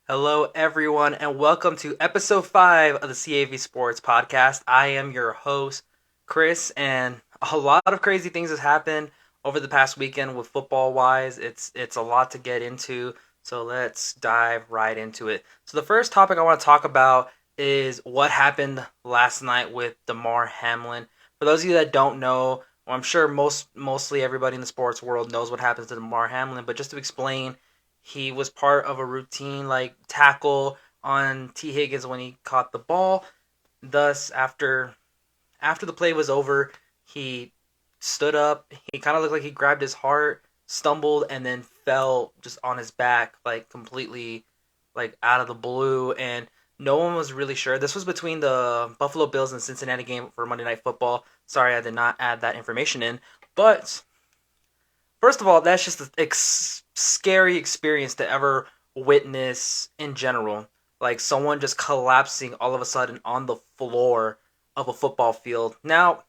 Hello, everyone, and welcome to episode 5 of the CAV Sports Podcast. I am your host, Chris, and a lot of crazy things has happened over the past weekend with football wise. It's a lot to get into, so let's dive right into it. So, the first topic I want to talk about is what happened last night with Damar Hamlin. For those of you that don't know, well, I'm sure mostly everybody in the sports world knows what happens to Damar Hamlin, but just to explain, he was part of a routine like tackle on T. Higgins when he caught the ball. Thus, after the play was over, he stood up. He kind of looked like he grabbed his heart, stumbled, and then fell just on his back, like completely, like out of the blue. And no one was really sure. This was between the Buffalo Bills and Cincinnati game for Monday Night Football. Sorry, I did not add that information in, but first of all, that's just a scary experience to ever witness in general. Like someone just collapsing all of a sudden on the floor of a football field. Now,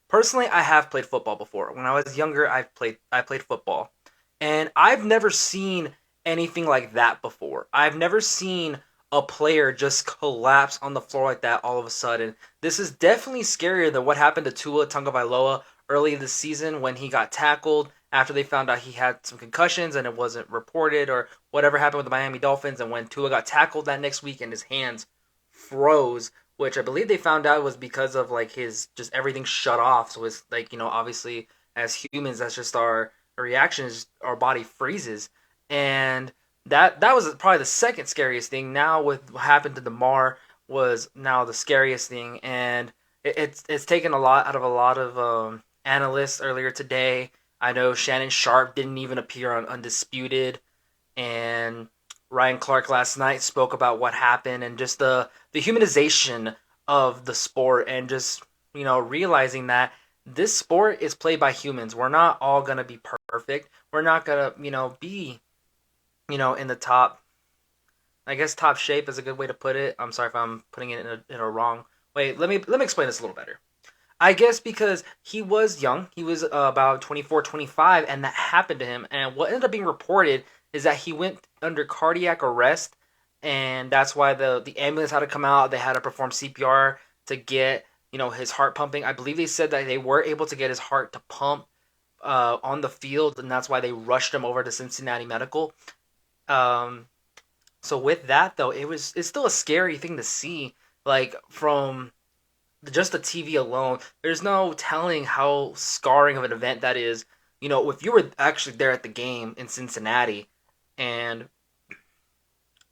personally, I have played football before. When I was younger, I played football, and I've never seen anything like that before. I've never seen a player just collapse on the floor like that all of a sudden. This is definitely scarier than what happened to Tua Tagovailoa early this season when he got tackled after they found out he had some concussions and it wasn't reported, or whatever happened with the Miami Dolphins, and when Tua got tackled that next week and his hands froze, which I believe they found out was because of like his just everything shut off. So it's like, obviously as humans, that's just our reaction is our body freezes. And that was probably the second scariest thing. Now with what happened to Damar was now the scariest thing, and it's taken a lot out of a lot of analysts earlier today. I know Shannon Sharp didn't even appear on Undisputed, and Ryan Clark last night spoke about what happened and just the humanization of the sport, and just realizing that this sport is played by humans. We're not all gonna be perfect. We're not gonna be in the top. I guess top shape is a good way to put it. I'm sorry if I'm putting it in a wrong way. Let me explain this a little better. I guess because he was young, he was about 24, 25, and that happened to him. And what ended up being reported is that he went under cardiac arrest, and that's why the ambulance had to come out. They had to perform CPR to get his heart pumping. I believe they said that they were able to get his heart to pump on the field, and that's why they rushed him over to Cincinnati Medical. Um, so with that though, it's still a scary thing to see, like from just the TV alone. There's no telling how scarring of an event that is. If you were actually there at the game in Cincinnati, and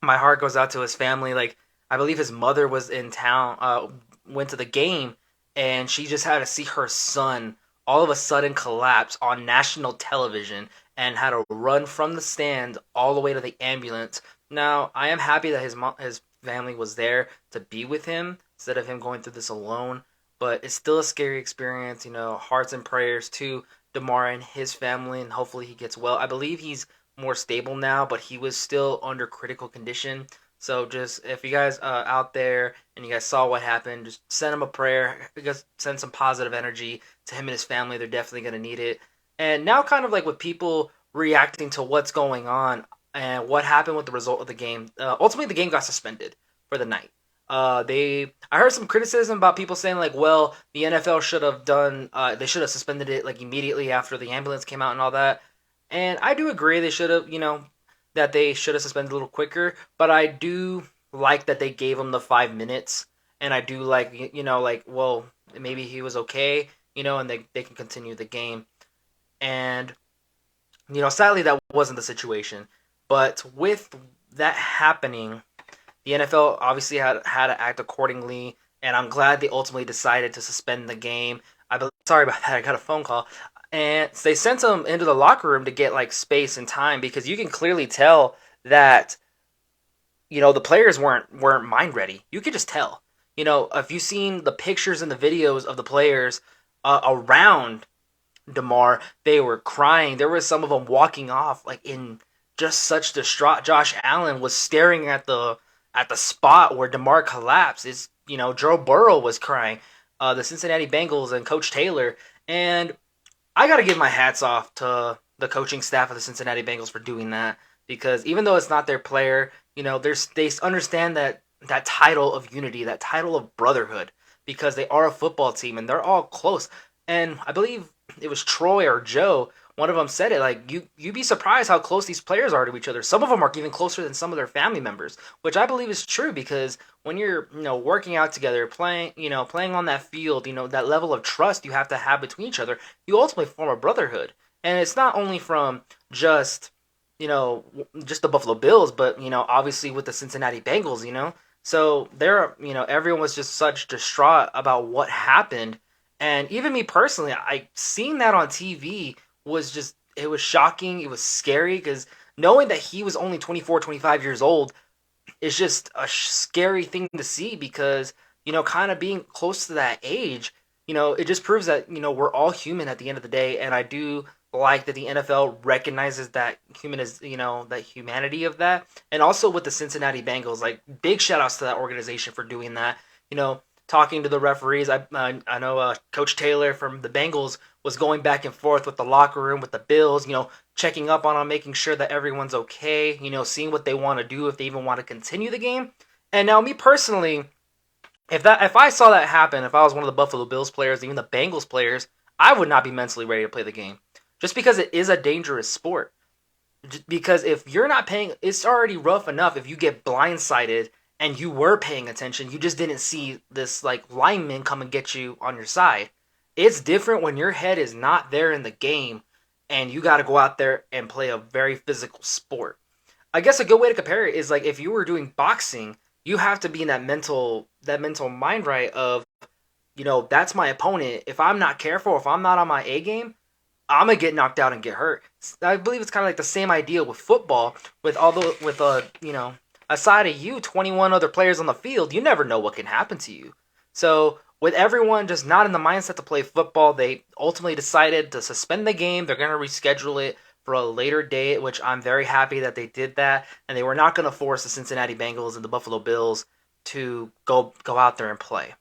my heart goes out to his family. Like I believe his mother was in town, went to the game, and she just had to see her son all of a sudden collapse on national television and had to run from the stand all the way to the ambulance. Now I am happy that his family was there to be with him instead of him going through this alone. But it's still a scary experience. Hearts and prayers to Damar and his family, and hopefully he gets well. I believe he's more stable now, but he was still under critical condition. So just if you guys out there and you guys saw what happened, just send him a prayer. Just send some positive energy to him and his family. They're definitely gonna need it. And now, kind of like with people reacting to what's going on and what happened with the result of the game. Ultimately, the game got suspended for the night. I heard some criticism about people saying like, well, the NFL should have done, they should have suspended it like immediately after the ambulance came out and all that. And I do agree they should have, that they should have suspended a little quicker. But I do like that they gave him the 5 minutes, and I do like, like, well, maybe he was okay, and they can continue the game. And sadly that wasn't the situation. But with that happening, the NFL obviously had to act accordingly, and I'm glad they ultimately decided to suspend the game. Sorry about that. I got a phone call, and they sent him into the locker room to get like space and time, because you can clearly tell that the players weren't mind ready. You could just tell. If you've seen the pictures and the videos of the players around Damar, they were crying. There was some of them walking off like in just such distraught. Josh Allen was staring at the spot where Damar collapsed. Joe Burrow was crying. The Cincinnati Bengals and Coach Taylor, and I got to give my hats off to the coaching staff of the Cincinnati Bengals for doing that. because even though it's not their player, they understand that title of unity, that title of brotherhood, because they are a football team and they're all close. And I believe it was Troy or Joe. One of them said it like you'd be surprised how close these players are to each other. Some of them are even closer than some of their family members, which I believe is true because when you're working out together, playing on that field, that level of trust you have to have between each other, you ultimately form a brotherhood. And it's not only from just you know just the Buffalo Bills, but obviously with the Cincinnati Bengals. So there, everyone was just such distraught about what happened, and even me personally, I seeing that on TV was just it was shocking. It was scary because knowing that he was only 24, 25 years old is just a scary thing to see because kind of being close to that age, it just proves that we're all human at the end of the day, and I do like that the NFL recognizes that human is that humanity of that, and also with the Cincinnati Bengals, like big shout outs to that organization for doing that. Talking to the referees, I know Coach Taylor from the Bengals was going back and forth with the locker room with the Bills, checking up on them, making sure that everyone's okay, seeing what they want to do, if they even want to continue the game. And now, me personally, if I saw that happen, if I was one of the Buffalo Bills players, even the Bengals players, I would not be mentally ready to play the game, just because it is a dangerous sport. Because if you're not paying, it's already rough enough if you get blindsided and you were paying attention, you just didn't see this like lineman come and get you on your side. It's different when your head is not there in the game and you got to go out there and play a very physical sport. I guess a good way to compare it is like if you were doing boxing, you have to be in that mental mind right of that's my opponent. If I'm not careful, if I'm not on my A game, I'm gonna get knocked out and get hurt. I believe it's kind of like the same idea with football, with all the with aside of you, 21 other players on the field. You never know what can happen to you. So with everyone just not in the mindset to play football, they ultimately decided to suspend the game. They're gonna reschedule it for a later date, which I'm very happy that they did that, and they were not gonna force the Cincinnati Bengals and the Buffalo Bills to go out there and play.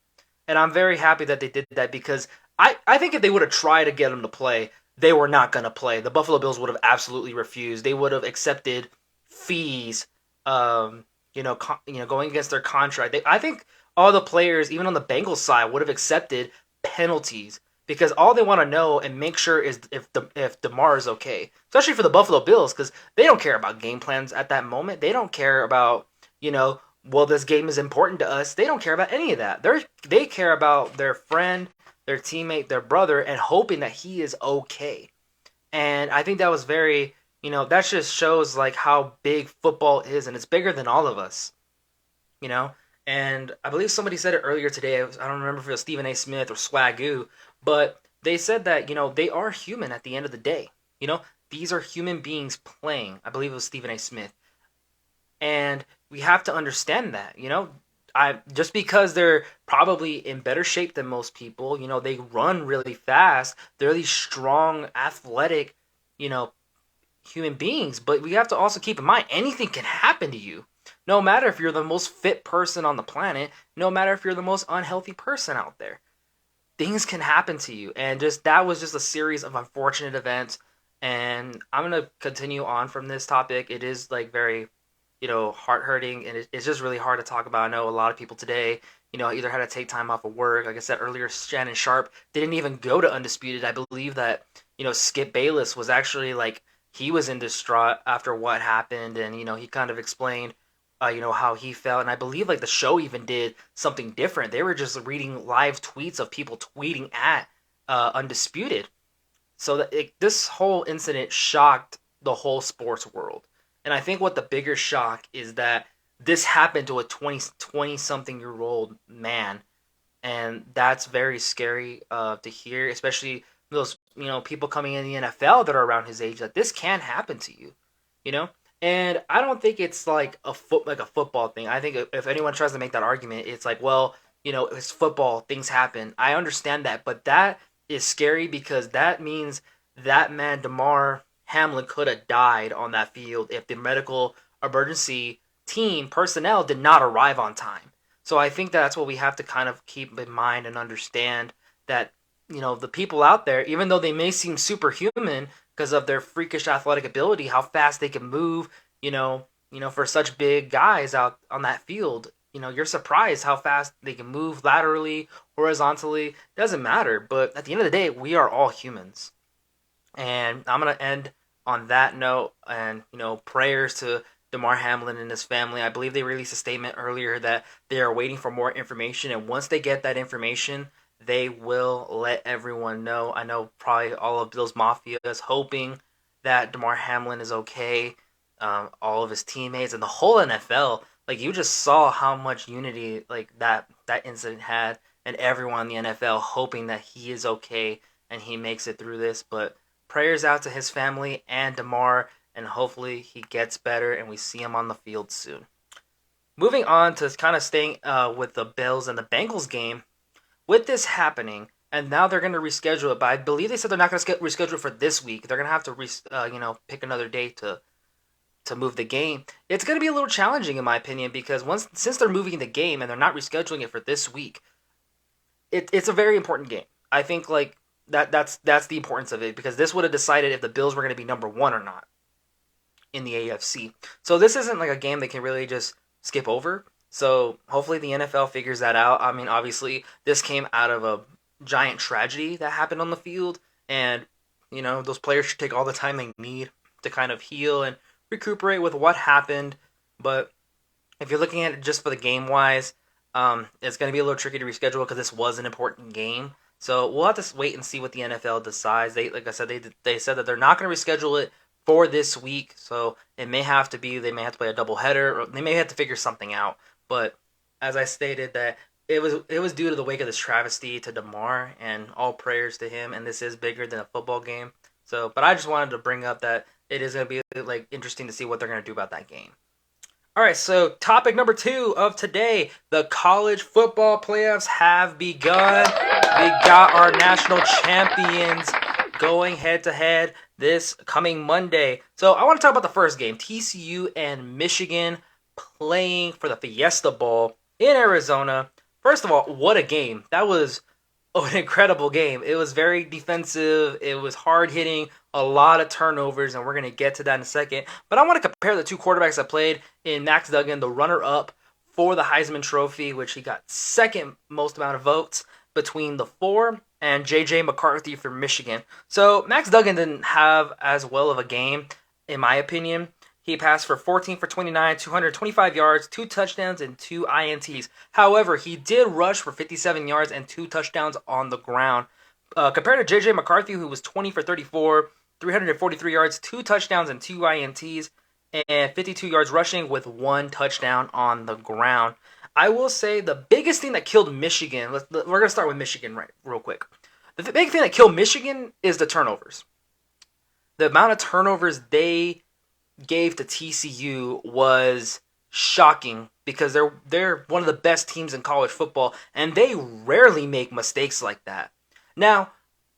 And I'm very happy that they did that because I think if they would have tried to get them to play, they were not going to play. The Buffalo Bills would have absolutely refused. They would have accepted fees, going against their contract. I think all the players, even on the Bengals side, would have accepted penalties because all they want to know and make sure is if Damar is okay, especially for the Buffalo Bills because they don't care about game plans at that moment. They don't care about well, this game is important to us. They don't care about any of that. They care about their friend, their teammate, their brother, and hoping that he is okay. And I think that was very, that just shows like how big football is, and it's bigger than all of us, you know. And I believe somebody said it earlier today. I don't remember if it was Stephen A. Smith or Swagoo, but they said that they are human at the end of the day. These are human beings playing. I believe it was Stephen A. Smith, and we have to understand that. I just because they're probably in better shape than most people, they run really fast. They're these strong, athletic, you know, human beings. But we have to also keep in mind anything can happen to you. No matter if you're the most fit person on the planet, no matter if you're the most unhealthy person out there. Things can happen to you. And just that was just a series of unfortunate events. And I'm gonna continue on from this topic. It is like very heart hurting, and it's just really hard to talk about. I know a lot of people today, either had to take time off of work. Like I said earlier, Shannon Sharp didn't even go to Undisputed. I believe that, Skip Bayless was actually like, he was in distraught after what happened, and, he kind of explained, how he felt. And I believe like the show even did something different. They were just reading live tweets of people tweeting at Undisputed. So this whole incident shocked the whole sports world. And I think what the bigger shock is that this happened to a 20 something year old man. And that's very scary to hear, especially those, people coming in the NFL that are around his age, that this can happen to you, you know? And I don't think it's like a football thing. I think if anyone tries to make that argument, it's like, well, it's football, things happen. I understand that, but that is scary because that means that man, Damar Hamlin, could have died on that field if the medical emergency team personnel did not arrive on time. So I think that's what we have to kind of keep in mind and understand that, the people out there, even though they may seem superhuman because of their freakish athletic ability, how fast they can move, For such big guys out on that field, you're surprised how fast they can move laterally, horizontally. Doesn't matter. But at the end of the day, we are all humans. And I'm gonna end on that note, and prayers to Damar Hamlin and his family. I believe they released a statement earlier that they are waiting for more information, and once they get that information, they will let everyone know. I know probably all of Bill's Mafia is hoping that Damar Hamlin is okay. All of his teammates and the whole NFL, like you just saw how much unity like that incident had, and everyone in the NFL hoping that he is okay and he makes it through this. But prayers out to his family and Damar, and hopefully he gets better and we see him on the field soon. Moving on to kind of staying with the Bills and the Bengals game, with this happening, and now they're going to reschedule it, but I believe they said they're not going to reschedule it for this week. They're going to have to pick another date to move the game. It's going to be a little challenging in my opinion because since they're moving the game and they're not rescheduling it for this week, it's a very important game. I think like that's the importance of it because this would have decided if the Bills were going to be number one or not in the AFC. So this isn't like a game they can really just skip over. So hopefully the NFL figures that out. I mean, obviously this came out of a giant tragedy that happened on the field, and those players should take all the time they need to kind of heal and recuperate with what happened. But if you're looking at it just for the game wise, it's going to be a little tricky to reschedule because this was an important game. So we'll have to wait and see what the NFL decides. Like I said, they said that they're not going to reschedule it for this week. So it may have to be they may have to play a doubleheader, or they may have to figure something out. But as I stated, that it was due to the wake of this travesty to Damar, and all prayers to him. And this is bigger than a football game. So, but I just wanted to bring up that it is going to be like interesting to see what they're going to do about that game. All right, so topic number 2 of today, the college football playoffs have begun. We got our national champions going head-to-head this coming Monday. So I want to talk about the first game, TCU and Michigan playing for the Fiesta Bowl in Arizona. First of all, what a game. That was an incredible game. It was very defensive. It was hard-hitting, a lot of turnovers, and we're going to get to that in a second. But I want to compare the two quarterbacks that played in Max Duggan, the runner-up for the Heisman Trophy, which he got second most amount of votes between the four, and J.J. McCarthy for Michigan. So Max Duggan didn't have as well of a game, in my opinion. He passed for 14 for 29, 225 yards, 2 touchdowns, and 2 INTs. However, he did rush for 57 yards and 2 touchdowns on the ground. Compared to J.J. McCarthy, who was 20 for 34, 343 yards, 2 touchdowns, and 2 INTs, and 52 yards rushing with 1 touchdown on the ground. I will say the biggest thing that killed Michigan, we're going to start with Michigan real quick. The big thing that killed Michigan is the turnovers. The amount of turnovers they gave to TCU was shocking because they're one of the best teams in college football, and they rarely make mistakes like that. Now,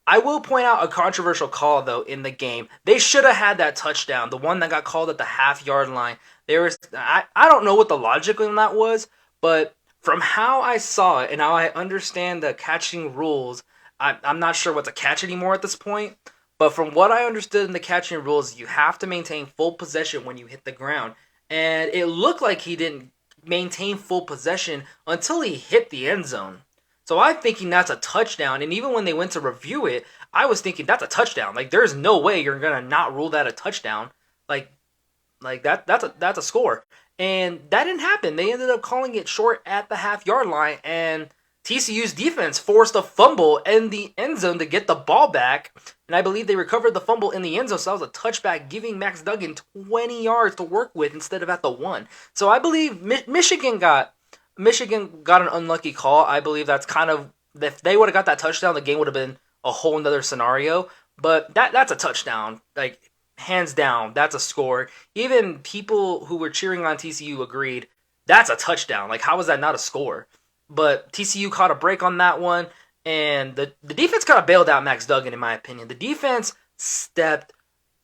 I will point out a controversial call, though, in the game. They should have had that touchdown, the one that got called at the half-yard line. I don't know what the logic in that was, but from how I saw it and how I understand the catching rules, I'm not sure what to catch anymore at this point. But from what I understood in the catching rules, you have to maintain full possession when you hit the ground. And it looked like he didn't maintain full possession until he hit the end zone. So I'm thinking that's a touchdown. And even when they went to review it, I was thinking that's a touchdown. Like, there's no way you're going to not rule that a touchdown. Like that's a score. And that didn't happen. They ended up calling it short at the half-yard line, and TCU's defense forced a fumble in the end zone to get the ball back, and I believe they recovered the fumble in the end zone, so that was a touchback, giving Max Duggan 20 yards to work with instead of at the 1. So I believe Michigan got an unlucky call. I believe that's kind of, if they would have got that touchdown, the game would have been a whole nother scenario, but that's a touchdown. Like, hands down, that's a score. Even people who were cheering on TCU agreed, that's a touchdown. Like, how is that not a score? But TCU caught a break on that one, and the defense kind of bailed out Max Duggan, in my opinion. The defense stepped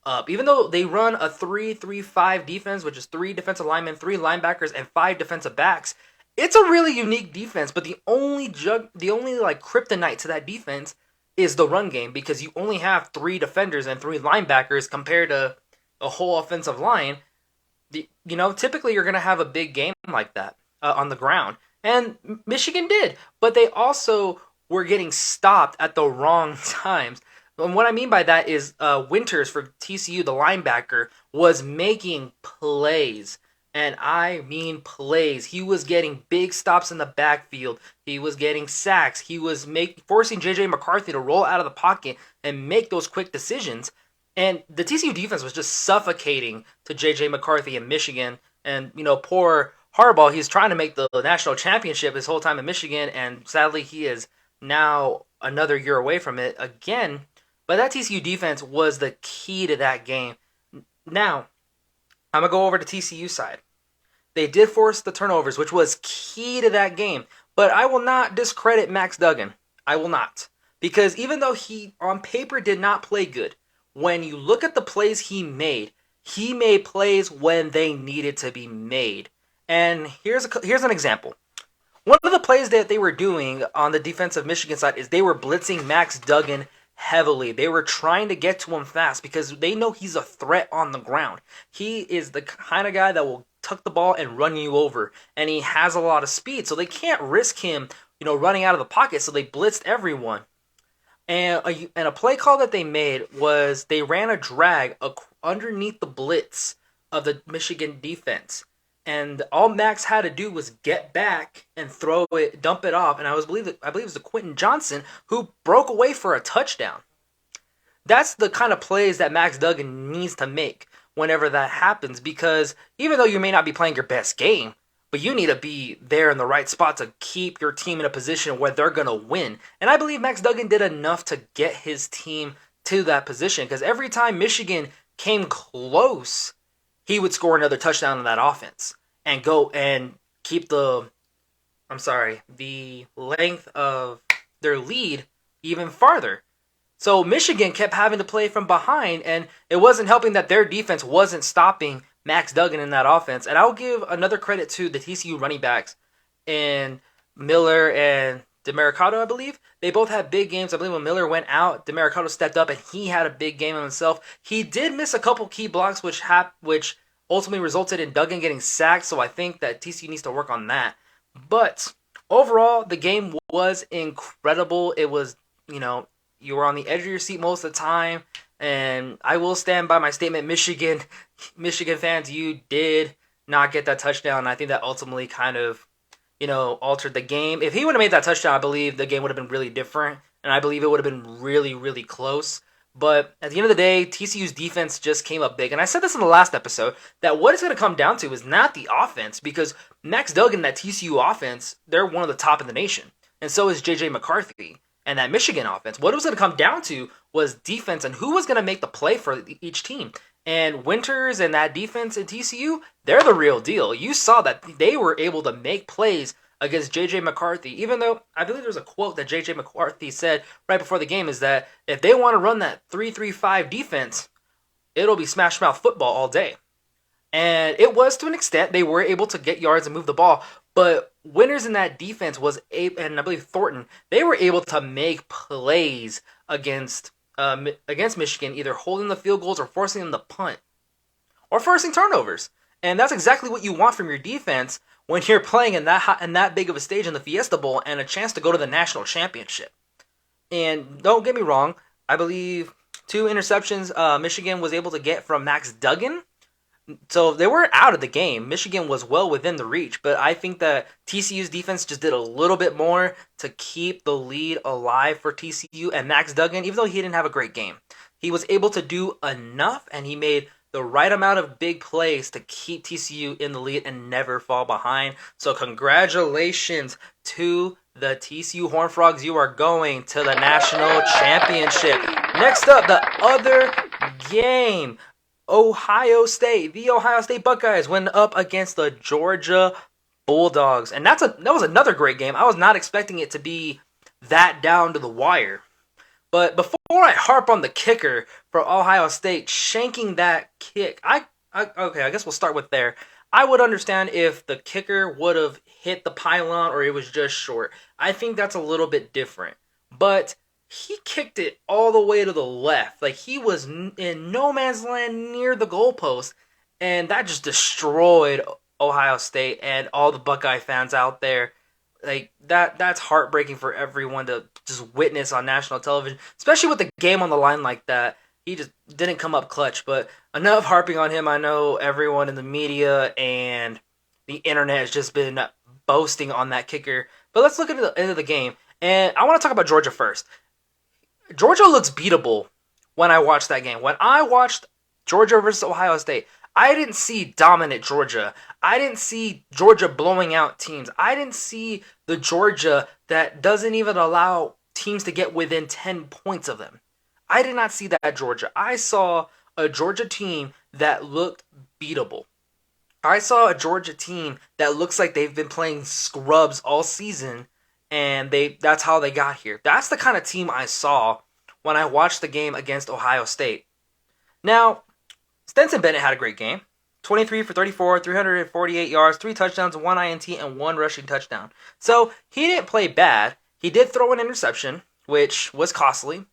up. Even though they run a 3-3-5 defense, which is 3 defensive linemen, 3 linebackers, and 5 defensive backs, it's a really unique defense. But the only kryptonite to that defense is the run game, because you only have 3 defenders and 3 linebackers compared to a whole offensive line. typically you're going to have a big game like that on the ground. And Michigan did, but they also were getting stopped at the wrong times. And what I mean by that is Winters for TCU, the linebacker, was making plays. And I mean plays. He was getting big stops in the backfield. He was getting sacks. He was forcing J.J. McCarthy to roll out of the pocket and make those quick decisions. And the TCU defense was just suffocating to J.J. McCarthy in Michigan. And, poor Harbaugh, he's trying to make the national championship his whole time in Michigan. And sadly, he is now another year away from it again. But that TCU defense was the key to that game. Now, I'm going to go over to TCU side. They did force the turnovers, which was key to that game. But I will not discredit Max Duggan. I will not. Because even though he, on paper, did not play good, when you look at the plays he made plays when they needed to be made. And here's an example. One of the plays that they were doing on the defensive Michigan side is they were blitzing Max Duggan heavily. They were trying to get to him fast because they know he's a threat on the ground. He is the kind of guy that will tuck the ball and run you over, and he has a lot of speed, so they can't risk him, running out of the pocket, so they blitzed everyone. And a play call that they made was they ran a drag underneath the blitz of the Michigan defense. And all Max had to do was get back and dump it off. And I believe it was the Quentin Johnson who broke away for a touchdown. That's the kind of plays that Max Duggan needs to make whenever that happens. Because even though you may not be playing your best game, but you need to be there in the right spot to keep your team in a position where they're going to win. And I believe Max Duggan did enough to get his team to that position. Because every time Michigan came close, he would score another touchdown in that offense and go and keep the length of their lead even farther. So Michigan kept having to play from behind, and it wasn't helping that their defense wasn't stopping Max Duggan in that offense. And I'll give another credit to the TCU running backs and Miller and DeMericato, I believe. They both had big games. I believe when Miller went out, DeMericato stepped up and he had a big game himself. He did miss a couple key blocks, which ultimately resulted in Duggan getting sacked, so I think that TCU needs to work on that. But overall, the game was incredible. It was, you were on the edge of your seat most of the time. And I will stand by my statement, Michigan fans, you did not get that touchdown. And I think that ultimately kind of, altered the game. If he would have made that touchdown, I believe the game would have been really different. And I believe it would have been really, really close. But at the end of the day, TCU's defense just came up big. And I said this in the last episode, that what it's going to come down to is not the offense. Because Max Duggan, that TCU offense, they're one of the top in the nation. And so is J.J. McCarthy. And that Michigan offense, what it was going to come down to was defense and who was going to make the play for each team. And Winters and that defense at TCU, they're the real deal. You saw that they were able to make plays against J.J. McCarthy, even though I believe there's a quote that J.J. McCarthy said right before the game is that if they want to run that 3-3-5 defense, it'll be smash mouth football all day. And it was to an extent. They were able to get yards and move the ball. But Winters in that defense and I believe Thornton, they were able to make plays against Michigan, either holding the field goals or forcing them to punt or forcing turnovers. And that's exactly what you want from your defense when you're playing in that big of a stage in the Fiesta Bowl and a chance to go to the national championship. And don't get me wrong, I believe 2 interceptions Michigan was able to get from Max Duggan. So they were out of the game. Michigan was well within the reach, but I think that TCU's defense just did a little bit more to keep the lead alive for TCU. And Max Duggan, even though he didn't have a great game, he was able to do enough, and he made the right amount of big plays to keep TCU in the lead and never fall behind. So congratulations to the TCU Horned Frogs. You are going to the national championship. Next up, the other game. The Ohio State Buckeyes went up against the Georgia Bulldogs. And that was another great game. I was not expecting it to be that down to the wire. But before I harp on the kicker for Ohio State shanking that kick, I guess we'll start with there. I would understand if the kicker would have hit the pylon or it was just short. I think that's a little bit different. But he kicked it all the way to the left. Like, he was in no man's land near the goalpost. and that just destroyed Ohio State and all the Buckeye fans out there. Like that's heartbreaking for everyone to just witness on national television, especially with the game on the line like that. He just didn't come up clutch, but enough harping on him. I know everyone in the media and the internet has just been boasting on that kicker. But let's look at the end of the game, and I want to talk about Georgia first. Georgia looks beatable when I watched that game. When I watched Georgia versus Ohio State, I didn't see dominant Georgia. I didn't see Georgia blowing out teams. I didn't see the Georgia that doesn't even allow teams to get within 10 points of them. I did not see that Georgia. I saw a Georgia team that looked beatable. I saw a Georgia team that looks like they've been playing scrubs all season, and that's how they got here. That's the kind of team I saw when I watched the game against Ohio State. Now, Stetson Bennett had a great game. 23 for 34, 348 yards, 3 touchdowns, 1 INT, and 1 rushing touchdown. So, he didn't play bad. He did throw an interception, which was costly.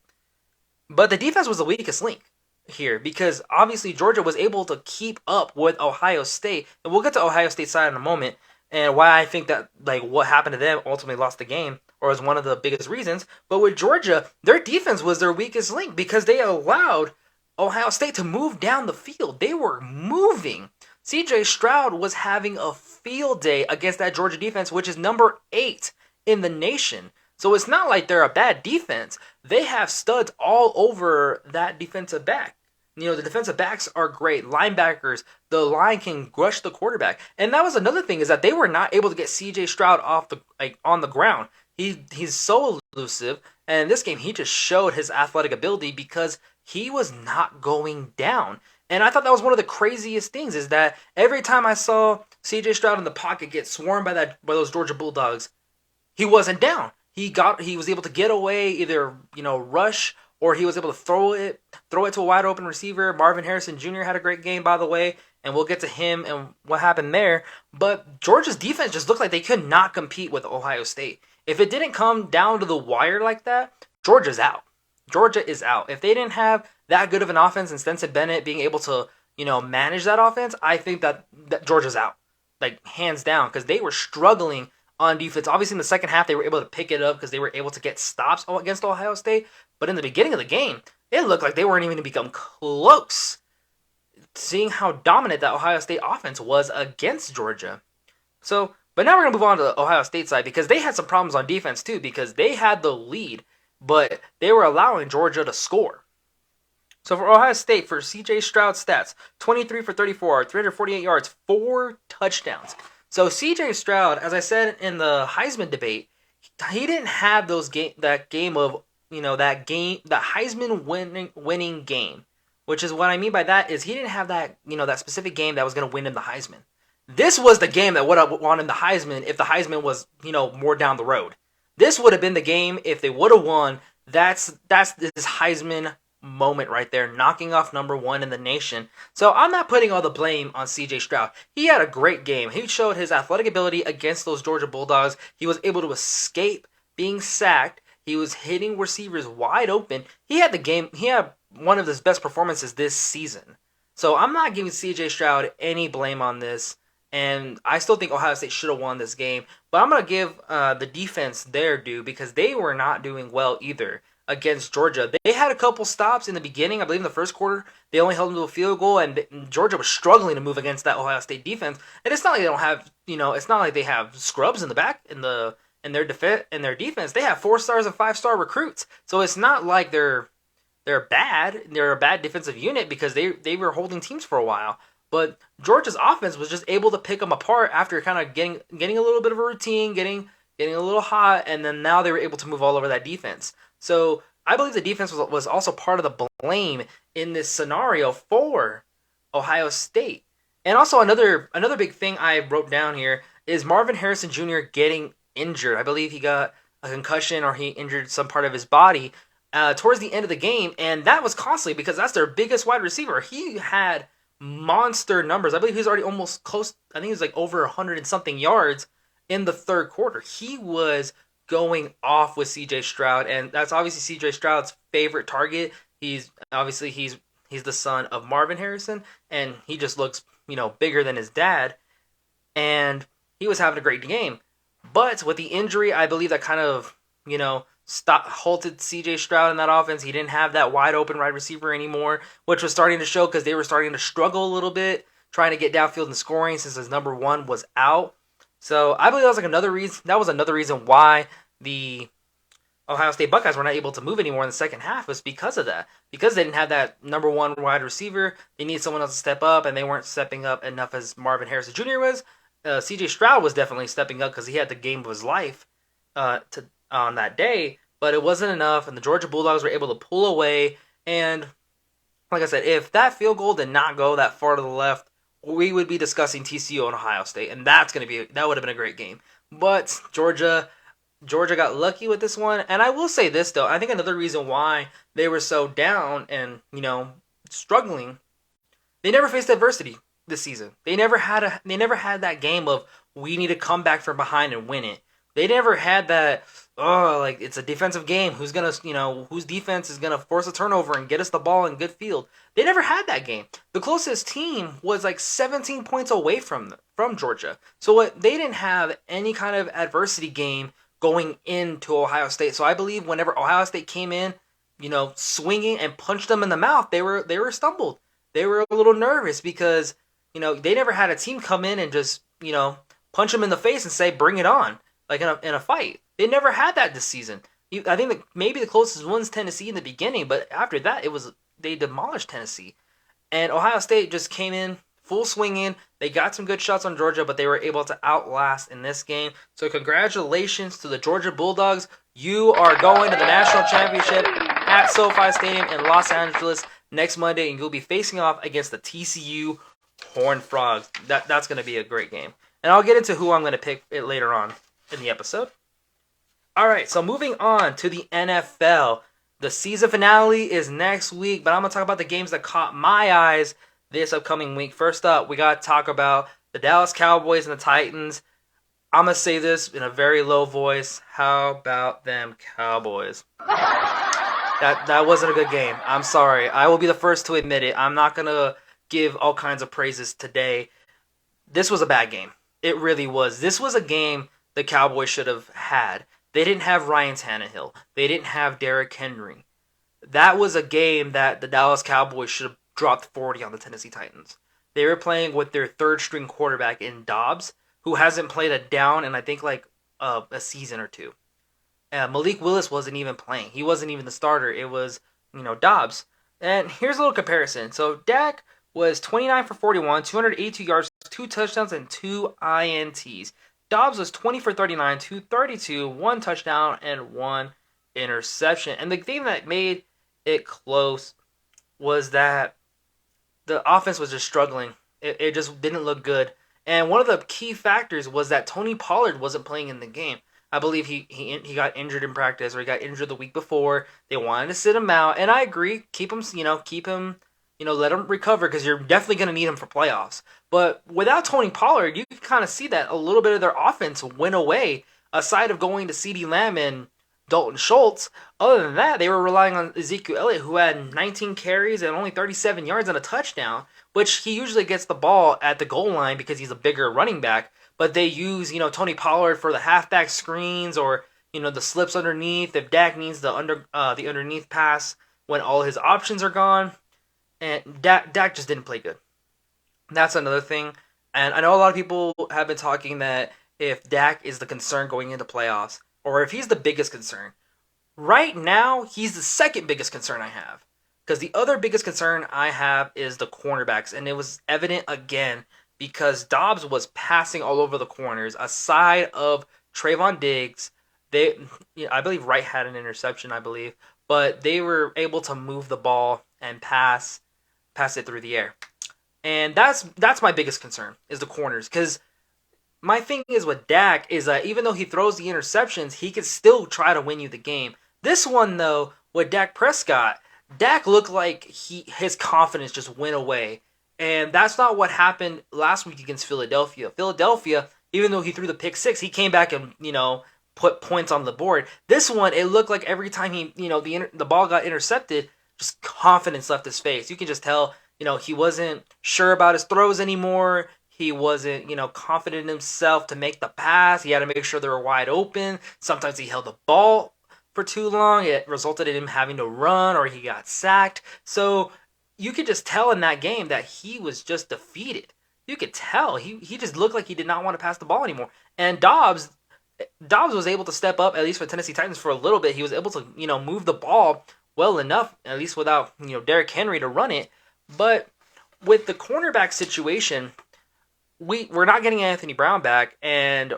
But the defense was the weakest link here because obviously Georgia was able to keep up with Ohio State. And we'll get to Ohio State's side in a moment and why I think that like what happened to them ultimately lost the game or was one of the biggest reasons. But with Georgia, their defense was their weakest link because they allowed Ohio State to move down the field. They were moving. CJ Stroud was having a field day against that Georgia defense, which is number 8 in the nation. So it's not like they're a bad defense. They have studs all over that defensive back. You know, the defensive backs are great. Linebackers, the line can rush the quarterback. And that was another thing is that they were not able to get CJ Stroud on the ground. He's so elusive. And in this game, he just showed his athletic ability because he was not going down. And I thought that was one of the craziest things is that every time I saw CJ Stroud in the pocket get swarmed by those Georgia Bulldogs, he wasn't down. He was able to get away, either rush or he was able to throw it to a wide open receiver. Marvin Harrison Jr. had a great game, by the way, and we'll get to him and what happened there. But Georgia's defense just looked like they could not compete with Ohio State. If it didn't come down to the wire like that, Georgia's out. Georgia is out. If they didn't have that good of an offense and Stetson Bennett being able to manage that offense, I think that Georgia's out, like hands down, because they were struggling on defense. Obviously, in the second half, they were able to pick it up because they were able to get stops against Ohio State. But in the beginning of the game, it looked like they weren't even going to become close, seeing how dominant that Ohio State offense was against Georgia. So, but now we're going to move on to the Ohio State side because they had some problems on defense too because they had the lead, but they were allowing Georgia to score. So for Ohio State, for CJ Stroud's stats, 23 for 34, 348 yards, 4 touchdowns. So CJ Stroud, as I said in the Heisman debate, he didn't have that Heisman winning game, which is what I mean by that is he didn't have that that specific game that was going to win him the Heisman. This was the game that would have won him the Heisman if the Heisman was more down the road. This would have been the game if they would have won. That's this Heisman moment right there, knocking off number 1 in the nation. So I'm not putting all the blame on CJ Stroud. He had a great game. He showed his athletic ability against those Georgia Bulldogs. He was able to escape being sacked. He was hitting receivers wide open. He had one of his best performances this season. So I'm not giving CJ Stroud any blame on this. And I still think Ohio State should have won this game. But I'm going to give the defense their due because they were not doing well either against Georgia. They had a couple stops in the beginning. I believe in the first quarter, they only held them to a field goal, and Georgia was struggling to move against that Ohio State defense. And it's not like they don't have, it's not like they have scrubs in the back in their defense. They have 4-star and 5-star recruits. So it's not like they're bad. They're a bad defensive unit because they were holding teams for a while. But Georgia's offense was just able to pick them apart after kind of getting a little bit of a routine, getting a little hot, and then now they were able to move all over that defense. So I believe the defense was also part of the blame in this scenario for Ohio State. And also another big thing I wrote down here is Marvin Harrison Jr. getting injured. I believe he got a concussion or he injured some part of his body towards the end of the game, and that was costly because that's their biggest wide receiver. He had monster numbers. I believe he's already almost close. I think he was like over 100 and something yards in the third quarter. He was going off with CJ Stroud, and that's obviously CJ Stroud's favorite target. He's the son of Marvin Harrison, and he just looks bigger than his dad, and he was having a great game. But with the injury, I believe that kind of, halted CJ Stroud in that offense. He didn't have that wide open wide receiver anymore, which was starting to show because they were starting to struggle a little bit trying to get downfield and scoring since his number one was out. So I believe that was another reason. That was another reason why the Ohio State Buckeyes were not able to move anymore in the second half, was because of that. Because they didn't have that number one wide receiver, they needed someone else to step up, and they weren't stepping up enough as Marvin Harrison Jr. was. C.J. Stroud was definitely stepping up because he had the game of his life on that day, but it wasn't enough, and the Georgia Bulldogs were able to pull away. And like I said, if that field goal did not go that far to the left, we would be discussing TCU and Ohio State, and that would have been a great game. But Georgia got lucky with this one, and I will say this though, I think another reason why they were so down and struggling, they never faced adversity this season. They never had that game of we need to come back from behind and win it. They never had that it's a defensive game. Whose defense is gonna force a turnover and get us the ball in good field. They never had that game. The closest team was 17 points away from Georgia. So they didn't have any kind of adversity game going into Ohio State. So I believe whenever Ohio State came in, swinging and punched them in the mouth, they were stumbled. They were a little nervous because, they never had a team come in and just, punch them in the face and say, bring it on, like in a fight. They never had that this season. I think that maybe the closest one's Tennessee in the beginning, but after that, they demolished Tennessee. And Ohio State just came in full swinging. They got some good shots on Georgia, but they were able to outlast in this game. So congratulations to the Georgia Bulldogs. You are going to the national championship at SoFi Stadium in Los Angeles next Monday, and you'll be facing off against the TCU Horned Frogs. That's going to be a great game. And I'll get into who I'm going to pick it later on in the episode. All right, so moving on to the NFL. The season finale is next week, but I'm going to talk about the games that caught my eyes this upcoming week. First up, we got to talk about the Dallas Cowboys and the Titans. I'm going to say this in a very low voice. How about them Cowboys? That wasn't a good game. I'm sorry. I will be the first to admit it. I'm not going to give all kinds of praises today. This was a bad game. It really was. This was a game the Cowboys should have had. They didn't have Ryan Tannehill. They didn't have Derrick Henry. That was a game that the Dallas Cowboys should have dropped 40 on the Tennessee Titans. They were playing with their third-string quarterback in Dobbs, who hasn't played a down in, I think, a season or two. Malik Willis wasn't even playing. He wasn't even the starter. It was, Dobbs. And here's a little comparison. So Dak was 29 for 41, 282 yards, 2 touchdowns, and 2 INTs. Dobbs was 20 for 39, 232, 1 touchdown, and 1 interception. And the thing that made it close was that the offense was just struggling. It just didn't look good. And one of the key factors was that Tony Pollard wasn't playing in the game. I believe he got injured in practice, or he got injured the week before. They wanted to sit him out, and I agree. Keep him, let him recover, because you're definitely going to need him for playoffs. But without Tony Pollard, you can kind of see that a little bit of their offense went away. Aside of going to CeeDee Lamb and Dalton Schultz, other than that, they were relying on Ezekiel Elliott, who had 19 carries and only 37 yards and a touchdown, which he usually gets the ball at the goal line because he's a bigger running back. But they use, Tony Pollard for the halfback screens, or, the slips underneath if Dak needs the underneath pass when all his options are gone. And Dak just didn't play good. That's another thing. And I know a lot of people have been talking that if Dak is the concern going into playoffs, or if he's the biggest concern. Right now, he's the second biggest concern I have. Because the other biggest concern I have is the cornerbacks. And it was evident again because Dobbs was passing all over the corners. Aside of Trayvon Diggs, I believe Wright had an interception, but they were able to move the ball and pass it through the air. And that's my biggest concern, is the corners. Because my thing is with Dak is that even though he throws the interceptions, he can still try to win you the game. This one, though, with Dak Prescott, Dak looked like his confidence just went away. And that's not what happened last week against Philadelphia. Philadelphia, even though he threw the pick six, he came back and, put points on the board. This one, it looked like every time the ball got intercepted, just confidence left his face. You can just tell he wasn't sure about his throws anymore. He wasn't, confident in himself to make the pass. He had to make sure they were wide open. Sometimes he held the ball for too long. It resulted in him having to run or he got sacked. So you could just tell in that game that he was just defeated. You could tell he just looked like he did not want to pass the ball anymore. And Dobbs was able to step up, at least for Tennessee Titans, for a little bit. He was able to, move the ball well enough, at least without, Derrick Henry to run it. But with the cornerback situation, we're not getting Anthony Brown back, and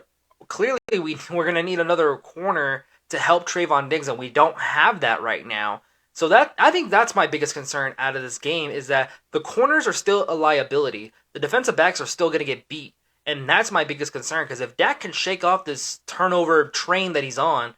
clearly we're going to need another corner to help Trayvon Diggs, and we don't have that right now. So that I think that's my biggest concern out of this game is that the corners are still a liability. The defensive backs are still going to get beat. And that's my biggest concern because if Dak can shake off this turnover train that he's on,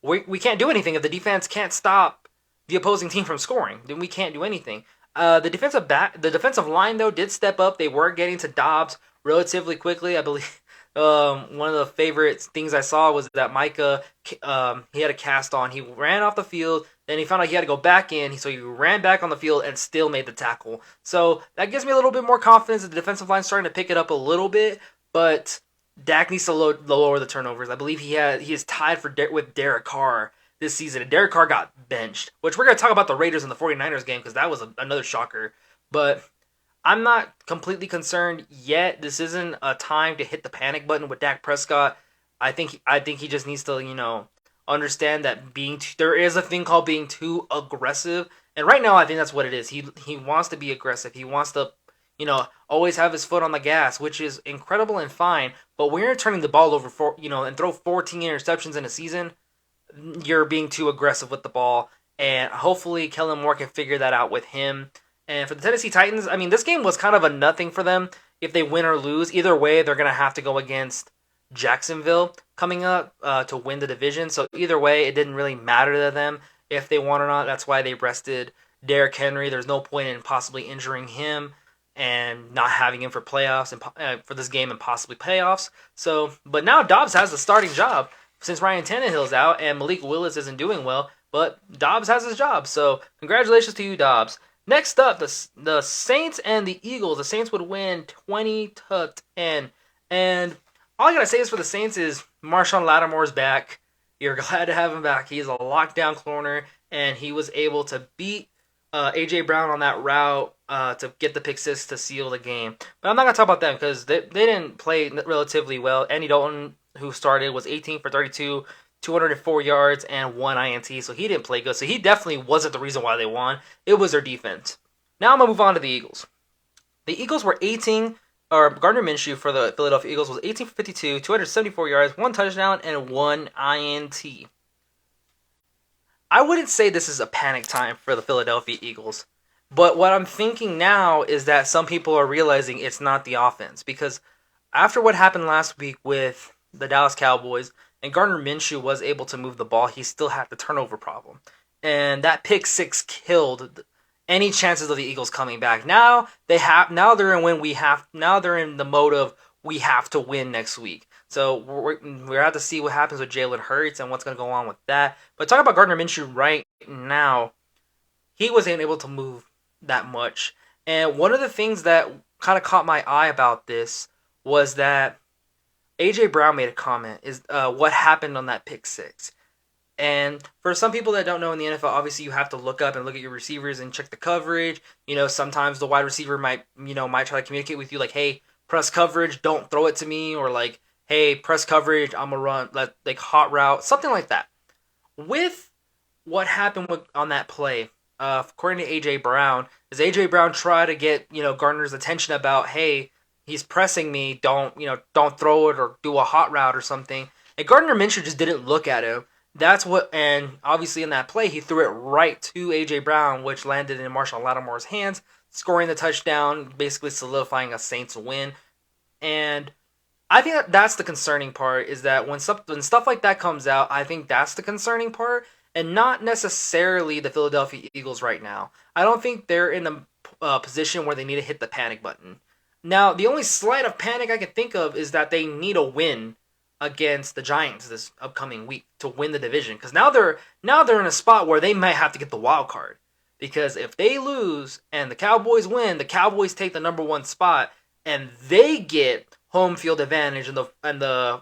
we can't do anything. If the defense can't stop the opposing team from scoring, then we can't do anything. The defensive line though did step up. They were getting to Dobbs relatively quickly. I believe one of the favorite things I saw was that Micah he had a cast on. He ran off the field. Then he found out he had to go back in, so he ran back on the field and still made the tackle. So that gives me a little bit more confidence that the defensive line's starting to pick it up a little bit, but Dak needs to lower the turnovers. I believe he is tied with Derek Carr this season, and Derek Carr got benched, which we're going to talk about the Raiders and the 49ers game because that was another shocker. But I'm not completely concerned yet. This isn't a time to hit the panic button with Dak Prescott. I think he just needs to, understand that there is a thing called being too aggressive, and right now I think that's what it is. He wants to be aggressive. He wants to, always have his foot on the gas, which is incredible and fine. But when you're turning the ball over and throw 14 interceptions in a season, you're being too aggressive with the ball. And hopefully Kellen Moore can figure that out with him. And for the Tennessee Titans, I mean, this game was kind of a nothing for them. If they win or lose, either way, they're gonna have to go against Jacksonville coming up to win the division. So either way, it didn't really matter to them if they won or not. That's why they rested Derrick Henry. There's no point in possibly injuring him and not having him for playoffs and for this game and possibly playoffs. So, but now Dobbs has the starting job since Ryan Tannehill's out and Malik Willis isn't doing well. But Dobbs has his job. So congratulations to you, Dobbs. Next up, the Saints and the Eagles. The Saints would win 20-10, and all I gotta say is for the Saints is Marshawn Lattimore's back. You're glad to have him back. He's a lockdown corner, and he was able to beat A.J. Brown on that route to get the pick six to seal the game. But I'm not going to talk about them because they didn't play relatively well. Andy Dalton, who started, was 18 for 32, 204 yards, and 1 INT, so he didn't play good. So he definitely wasn't the reason why they won. It was their defense. Now I'm going to move on to the Eagles. The Eagles were Gardner Minshew for the Philadelphia Eagles was 18 for 52, 274 yards, 1 touchdown, and 1 INT. I wouldn't say this is a panic time for the Philadelphia Eagles, but what I'm thinking now is that some people are realizing it's not the offense, because after what happened last week with the Dallas Cowboys, and Gardner Minshew was able to move the ball, he still had the turnover problem. And that pick six killed any chances of the Eagles coming back. Now they're in the mode of we have to win next week. So we have to see what happens with Jalen Hurts and what's going to go on with that. But talk about Gardner Minshew right now, he wasn't able to move that much. And one of the things that kind of caught my eye about this was that A.J. Brown made a comment, is what happened on that pick six. And for some people that don't know in the NFL, obviously you have to look up and look at your receivers and check the coverage. Sometimes the wide receiver might try to communicate with you like, hey, press coverage, don't throw it to me, or like, hey, press coverage, I'm gonna run like hot route, something like that. With what happened on that play, according to A.J. Brown, is A.J. Brown try to get Gardner's attention about, hey, he's pressing me, don't throw it or do a hot route or something. And Gardner Minshew just didn't look at him. And obviously in that play, he threw it right to A.J. Brown, which landed in Marshawn Lattimore's hands, scoring the touchdown, basically solidifying a Saints win. And I think that's the concerning part, is that when stuff like that comes out, I think that's the concerning part, and not necessarily the Philadelphia Eagles right now. I don't think they're in a position where they need to hit the panic button. Now, the only slight of panic I can think of is that they need a win against the Giants this upcoming week to win the division, because now they're in a spot where they might have to get the wild card. because if they lose and the Cowboys win, the Cowboys take the number 1 spot and they get home field advantage and the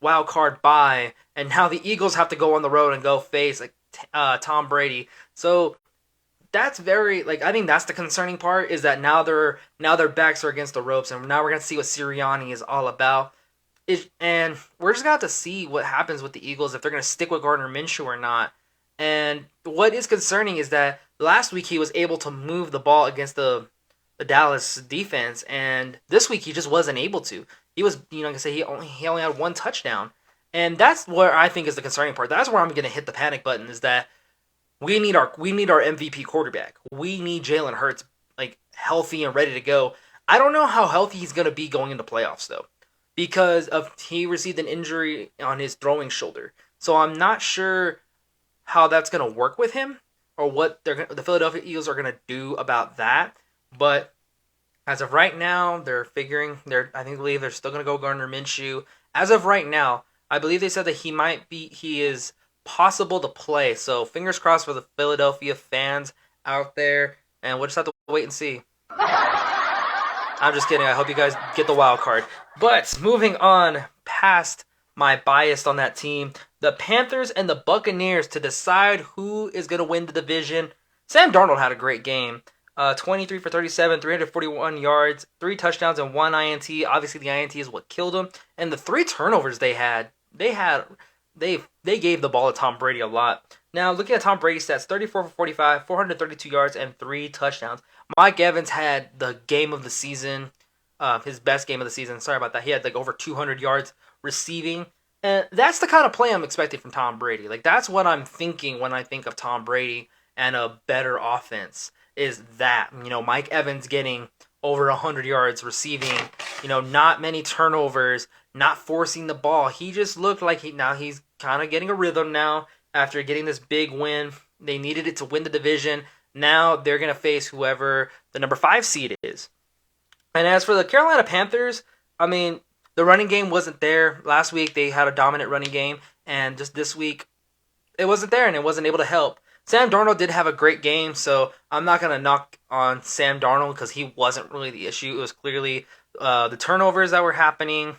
wild card bye, and now the Eagles have to go on the road and go face Tom Brady. So that's very I think that's the concerning part, is that now their backs are against the ropes, and now we're gonna see what Sirianni is all about. And we're just gonna have to see what happens with the Eagles, if they're gonna stick with Gardner Minshew or not. And what is concerning is that last week he was able to move the ball against the Dallas defense, and this week he just wasn't able to. He was, like I say, he only had 1 touchdown, and that's where I think is the concerning part. That's where I'm gonna hit the panic button, is that we need our MVP quarterback. We need Jalen Hurts healthy and ready to go. I don't know how healthy he's gonna be going into playoffs though, because he received an injury on his throwing shoulder. So I'm not sure how that's gonna work with him, or what the Philadelphia Eagles are gonna do about that. But as of right now, they're figuring I believe they're still gonna go Gardner Minshew. As of right now, I believe they said that he is possible to play. So fingers crossed for the Philadelphia fans out there, and we'll just have to wait and see. I'm just kidding. I hope you guys get the wild card. But moving on past my bias on that team, the Panthers and the Buccaneers to decide who is going to win the division. Sam Darnold had a great game. 23 for 37, 341 yards, 3 touchdowns, and 1 INT. Obviously, the INT is what killed him. And the 3 turnovers they gave the ball to Tom Brady a lot. Now, looking at Tom Brady's stats, 34 for 45, 432 yards, and 3 touchdowns. Mike Evans had the game of the season, his best game of the season. Sorry about that. He had over 200 yards receiving. And that's the kind of play I'm expecting from Tom Brady. That's what I'm thinking when I think of Tom Brady and a better offense, is that, Mike Evans getting over 100 yards receiving, not many turnovers, not forcing the ball. He just looked like he's kind of getting a rhythm now after getting this big win. They needed it to win the division. Now they're going to face whoever the number 5 seed is. And as for the Carolina Panthers, the running game wasn't there. Last week they had a dominant running game, and just this week it wasn't there, and it wasn't able to help. Sam Darnold did have a great game, so I'm not going to knock on Sam Darnold because he wasn't really the issue. It was clearly the turnovers that were happening,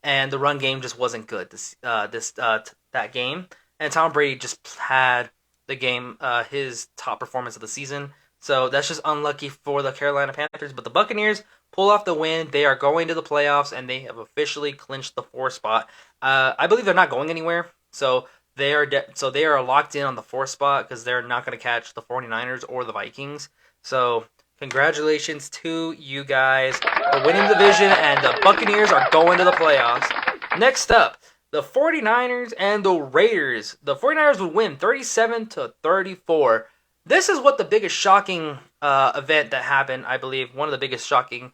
and the run game just wasn't good that game. And Tom Brady just had the game, his top performance of the season. So that's just unlucky for the Carolina Panthers. But the Buccaneers pull off the win. They are going to the playoffs, and they have officially clinched the 4th spot. I believe they're not going anywhere. So they are locked in on the 4th spot because they're not going to catch the 49ers or the Vikings. So congratulations to you guys for winning the division, and the Buccaneers are going to the playoffs. Next up, the 49ers and the Raiders. The 49ers would win 37-34. This is what the biggest shocking event that happened, I believe. One of the biggest shocking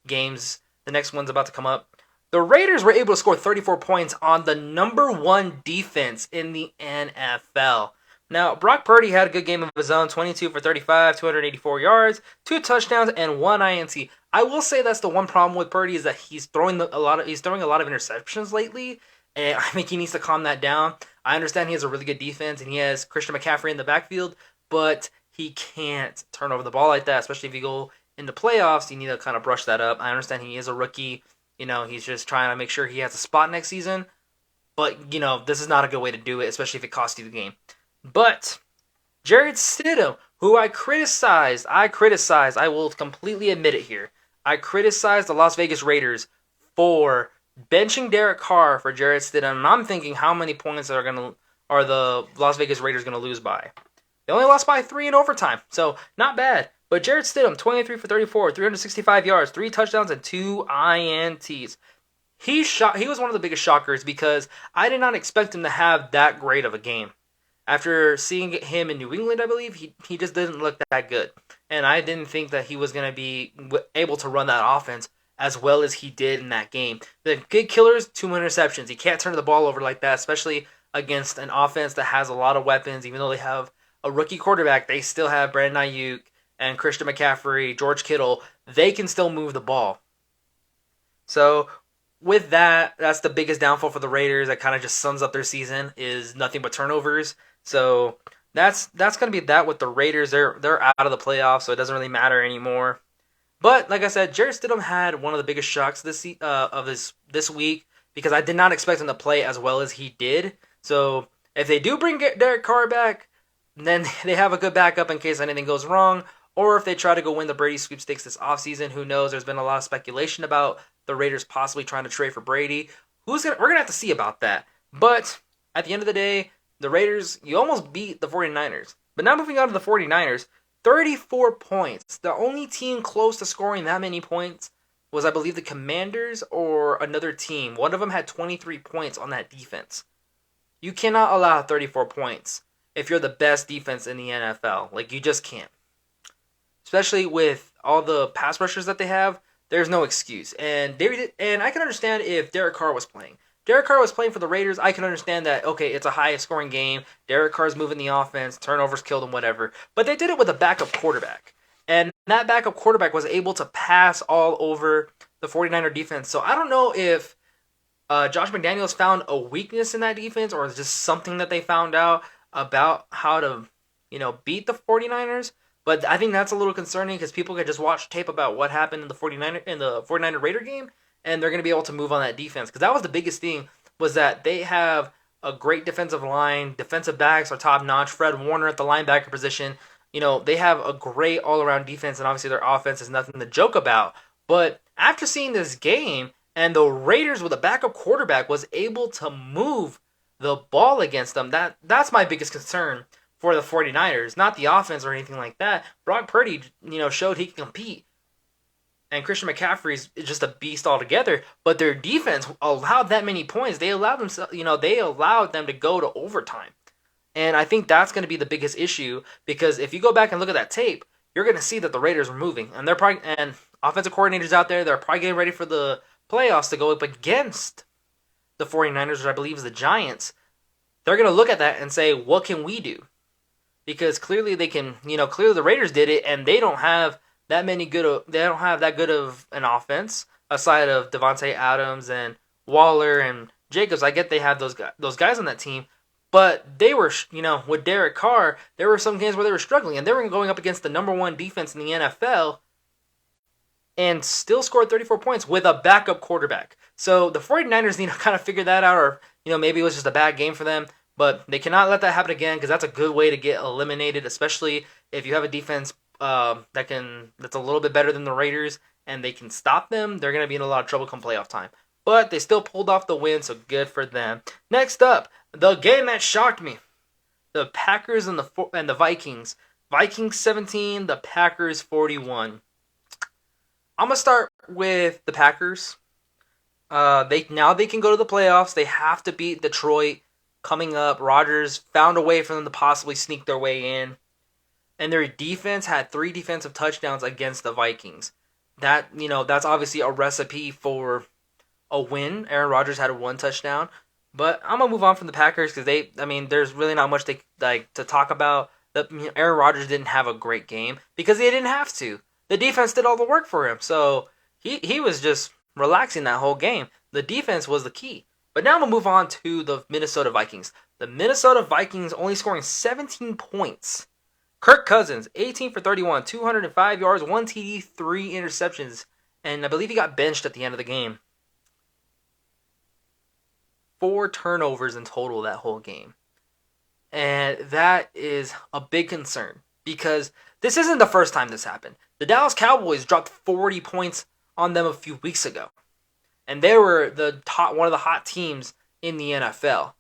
games. The next one's about to come up. The Raiders were able to score 34 points on the number 1 defense in the NFL. Now, Brock Purdy had a good game of his own, 22 for 35, 284 yards, 2 touchdowns, and 1 INT. I will say that's the one problem with Purdy, is that he's throwing a lot of interceptions lately, and I think he needs to calm that down. I understand he has a really good defense, and he has Christian McCaffrey in the backfield, but he can't turn over the ball like that, especially if you go into playoffs. You need to kind of brush that up. I understand he is a rookie. He's just trying to make sure he has a spot next season. But, this is not a good way to do it, especially if it costs you the game. But Jarrett Stidham, who I criticized, I will completely admit it here. I criticized the Las Vegas Raiders for benching Derek Carr for Jarrett Stidham. And I'm thinking, how many points are the Las Vegas Raiders going to lose by? They only lost by 3 in overtime, so not bad. But Jarrett Stidham, 23 for 34, 365 yards, 3 touchdowns, and 2 INTs. He was one of the biggest shockers because I did not expect him to have that great of a game. After seeing him in New England, I believe, he just didn't look that good. And I didn't think that he was going to be able to run that offense as well as he did in that game. The big killers, 2 interceptions. He can't turn the ball over like that, especially against an offense that has a lot of weapons. Even though they have a rookie quarterback, they still have Brandon Ayuk and Christian McCaffrey, George Kittle. They can still move the ball. So with that, that's the biggest downfall for the Raiders. That kind of just sums up their season, is nothing but turnovers. So that's going to be that with the Raiders. They're out of the playoffs, so it doesn't really matter anymore. But like I said, Jarrett Stidham had one of the biggest shocks this week because I did not expect him to play as well as he did. So if they do bring Derek Carr back, then they have a good backup in case anything goes wrong. Or if they try to go win the Brady sweepstakes this offseason, who knows? There's been a lot of speculation about the Raiders possibly trying to trade for Brady. We're gonna have to see about that. But at the end of the day, the Raiders, you almost beat the 49ers. But now moving on to the 49ers, 34 points. The only team close to scoring that many points was, I believe, the Commanders or another team. One of them had 23 points on that defense. You cannot allow 34 points if you're the best defense in the NFL. Like, you just can't. Especially with all the pass rushers that they have, there's no excuse. And I can understand if Derek Carr was playing. Derek Carr was playing for the Raiders. I can understand that, okay, it's a high-scoring game. Derek Carr's moving the offense. Turnovers killed him, whatever. But they did it with a backup quarterback. And that backup quarterback was able to pass all over the 49er defense. So I don't know if Josh McDaniels found a weakness in that defense or it's just something that they found out about how to, beat the 49ers. But I think that's a little concerning because people could just watch tape about what happened in the 49er Raider game, and they're going to be able to move on that defense. Because that was the biggest thing, was that they have a great defensive line. Defensive backs are top-notch. Fred Warner at the linebacker position. They have a great all-around defense, and obviously their offense is nothing to joke about. But after seeing this game, and the Raiders with a backup quarterback was able to move the ball against them, that's my biggest concern for the 49ers, not the offense or anything like that. Brock Purdy, showed he can compete. And Christian McCaffrey's just a beast altogether, but their defense allowed that many points. They allowed them to go to overtime. And I think that's going to be the biggest issue because if you go back and look at that tape, you're going to see that the Raiders are moving. And and offensive coordinators out there, they're probably getting ready for the playoffs to go up against the 49ers, which I believe is the Giants. They're going to look at that and say, what can we do? Because clearly they can, clearly the Raiders did it, and they don't have that good of an offense aside of Devontae Adams and Waller and Jacobs. I get they have those guys on that team, but they were, with Derek Carr, there were some games where they were struggling, and they were going up against the number one defense in the NFL and still scored 34 points with a backup quarterback. So the 49ers need to kind of figure that out, or, maybe it was just a bad game for them. But they cannot let that happen again because that's a good way to get eliminated, especially if you have a defense that's a little bit better than the Raiders and they can stop them. They're going to be in a lot of trouble come playoff time. But they still pulled off the win, so good for them. Next up, the game that shocked me: the Packers and the Vikings. Vikings 17, the Packers 41. I'm gonna start with the Packers. They can go to the playoffs. They have to beat Detroit. Coming up, Rodgers found a way for them to possibly sneak their way in. And their defense had 3 defensive touchdowns against the Vikings. That's obviously a recipe for a win. Aaron Rodgers had 1 touchdown. But I'm going to move on from the Packers because there's really not much to talk about. Aaron Rodgers didn't have a great game because he didn't have to. The defense did all the work for him. So he was just relaxing that whole game. The defense was the key. But now I'm going to move on to the Minnesota Vikings. The Minnesota Vikings only scoring 17 points. Kirk Cousins, 18 for 31, 205 yards, 1 TD, 3 interceptions. And I believe he got benched at the end of the game. 4 turnovers in total that whole game. And that is a big concern because this isn't the first time this happened. The Dallas Cowboys dropped 40 points on them a few weeks ago. And they were one of the hot teams in the NFL.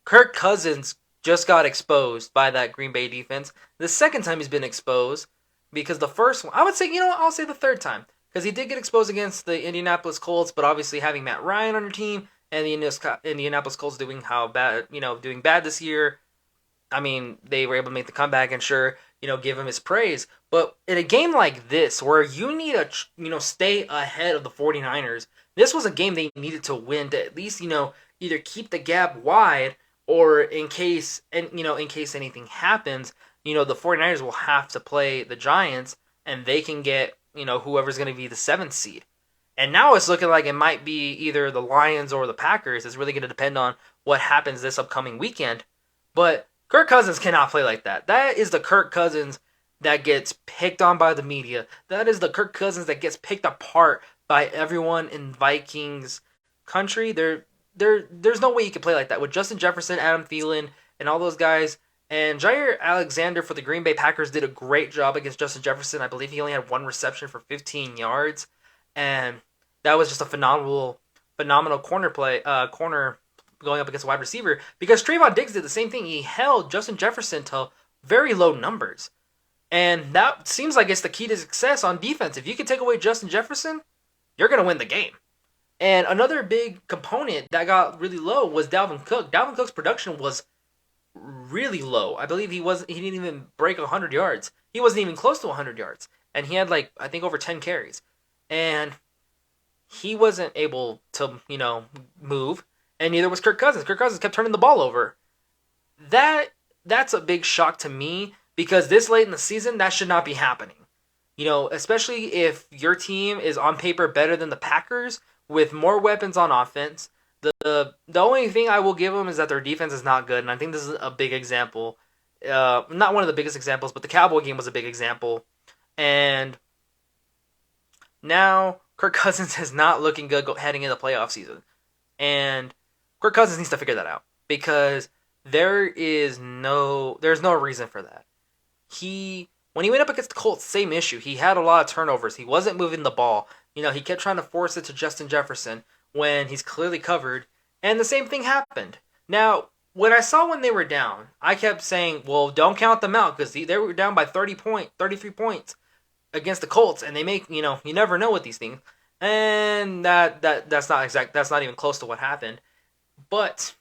Kirk Cousins just got exposed by that Green Bay defense. The second time he's been exposed because the first one, I would say, I'll say the third time. Because he did get exposed against the Indianapolis Colts, but obviously having Matt Ryan on your team and the Indianapolis Colts doing bad this year, they were able to make the comeback and give him his praise. But in a game like this, where you need to, stay ahead of the 49ers, this was a game they needed to win to at least, either keep the gap wide or in case anything happens, the 49ers will have to play the Giants and they can get, whoever's going to be the 7th seed. And now it's looking like it might be either the Lions or the Packers. It's really going to depend on what happens this upcoming weekend. But Kirk Cousins cannot play like that. That is the Kirk Cousins that gets picked on by the media. That is the Kirk Cousins that gets picked apart by everyone in Vikings country. There's no way you can play like that with Justin Jefferson, Adam Thielen, and all those guys. And Jair Alexander for the Green Bay Packers did a great job against Justin Jefferson. I believe he only had one reception for 15 yards, and that was just a phenomenal corner going up against a wide receiver, because Trayvon Diggs did the same thing. He held Justin Jefferson to very low numbers. And that seems like it's the key to success on defense. If you can take away Justin Jefferson, you're going to win the game. And another big component that got really low was Dalvin Cook. Dalvin Cook's production was really low. I believe he didn't even break 100 yards. He wasn't even close to 100 yards. And he had I think over 10 carries. And he wasn't able to, move. And neither was Kirk Cousins. Kirk Cousins kept turning the ball over. That's a big shock to me, because this late in the season, that should not be happening. Especially if your team is on paper better than the Packers with more weapons on offense. The only thing I will give them is that their defense is not good, and I think this is a big example. Not one of the biggest examples, but the Cowboy game was a big example. And now Kirk Cousins is not looking good heading into the playoff season. And Kirk Cousins needs to figure that out, because there's no reason for that. When he went up against the Colts, same issue. He had a lot of turnovers. He wasn't moving the ball. He kept trying to force it to Justin Jefferson when he's clearly covered, and the same thing happened. Now, when they were down, I kept saying, well, don't count them out, because they were down by 33 points against the Colts, and they make, you never know with these things. And that's not even close to what happened. But